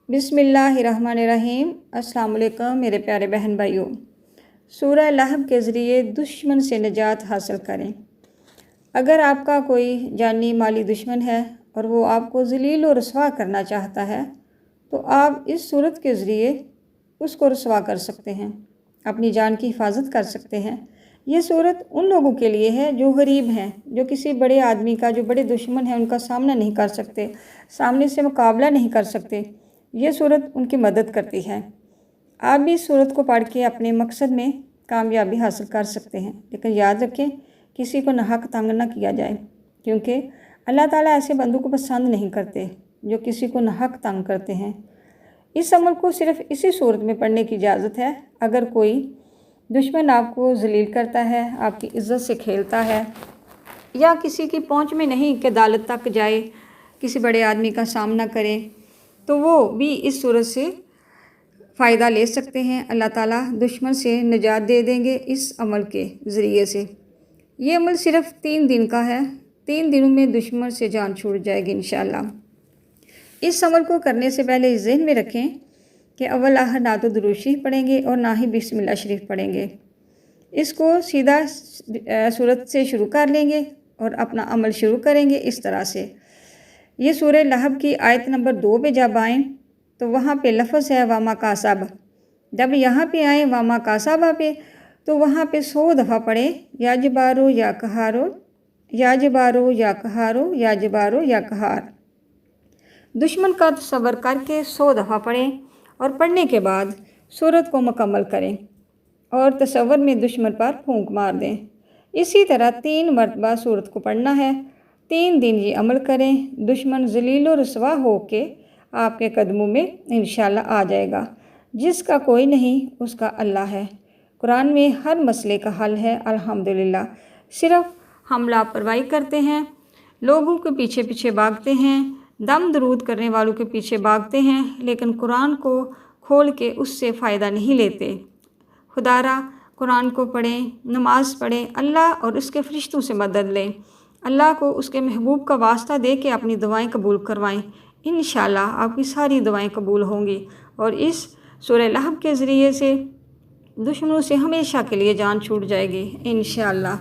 बिस्मिल्लाहिर्रहमानिर्रहीम। अस्सलाम वालेकुम मेरे प्यारे बहन भाइयों। सूरह लहब के ज़रिए दुश्मन से निजात हासिल करें। अगर आपका कोई जानी माली दुश्मन है और वो आपको ज़लील और रसवा करना चाहता है तो आप इस सूरत के ज़रिए उसको रसवा कर सकते हैं, अपनी जान की हिफाजत कर सकते हैं। ये सूरत उन लोगों के लिए है जो गरीब हैं, जो किसी बड़े आदमी का, जो बड़े दुश्मन हैं उनका सामना नहीं कर सकते, सामने से मुकाबला नहीं कर सकते। ये सूरत उनकी मदद करती है। आप भी इस सूरत को पढ़ के अपने मकसद में कामयाबी हासिल कर सकते हैं, लेकिन याद रखें किसी को नाहक तंग ना किया जाए, क्योंकि अल्लाह ताला ऐसे बंदों को पसंद नहीं करते जो किसी को नाहक तंग करते हैं। इस अमल को सिर्फ इसी सूरत में पढ़ने की इजाज़त है। अगर कोई दुश्मन आपको जलील करता है, आपकी इज़्ज़त से खेलता है, या किसी की पहुंच में नहीं कि अदालत तक जाए, किसी बड़े आदमी का सामना करे, तो वो भी इस सूरत से फ़ायदा ले सकते हैं। अल्लाह ताला दुश्मन से निजात दे देंगे इस अमल के ज़रिए से। ये अमल सिर्फ 3 दिन का है। 3 दिनों में दुश्मन से जान छूट जाएगी इंशाअल्लाह। इस अमल को करने से पहले ज़हन में रखें कि अव्वल आहर ना तो दुरूद शरीफ पढ़ेंगे और ना ही बिस्मिल्लाह शरीफ पढ़ेंगे। इसको सीधा सूरत से शुरू कर लेंगे और अपना अमल शुरू करेंगे इस तरह से। ये सूरह लहब की आयत नंबर 2 पे जब आएँ तो वहाँ पे लफ्ज़ है वामा कासाब। जब यहाँ पे आए वामा कासाबा पे तो वहाँ पे 100 दफ़ा पढ़े या जबारो या कहारो, या जबारो या कहारो, या जबारो या कहार। दुश्मन का तसव्वुर करके 100 दफ़ा पढ़ें और पढ़ने के बाद सूरत को मुकम्मल करें और तसव्वुर में दुश्मन पर फूंक मार दें। इसी तरह 3 मरतबा सूरत को पढ़ना है। 3 दिन ये अमल करें, दुश्मन ज़लील और रसवा हो के आपके कदमों में इंशाअल्लाह आ जाएगा। जिसका कोई नहीं उसका अल्लाह है। कुरान में हर मसले का हल है अल्हम्दुलिल्लाह। सिर्फ हम लापरवाही करते हैं, लोगों के पीछे पीछे भागते हैं, दम दरूद करने वालों के पीछे भागते हैं, लेकिन कुरान को खोल के उससे फ़ायदा नहीं लेते। खुदारा कुरान को पढ़ें, नमाज़ पढ़ें, अल्लाह और उसके फ़रिश्तों से मदद लें, अल्लाह को उसके महबूब का वास्ता दे के अपनी दुआएं कबूल करवाएं। इंशाअल्लाह आपकी सारी दुआएं कबूल होंगी और इस सूरह लहब के ज़रिए से दुश्मनों से हमेशा के लिए जान छूट जाएगी इंशाअल्लाह।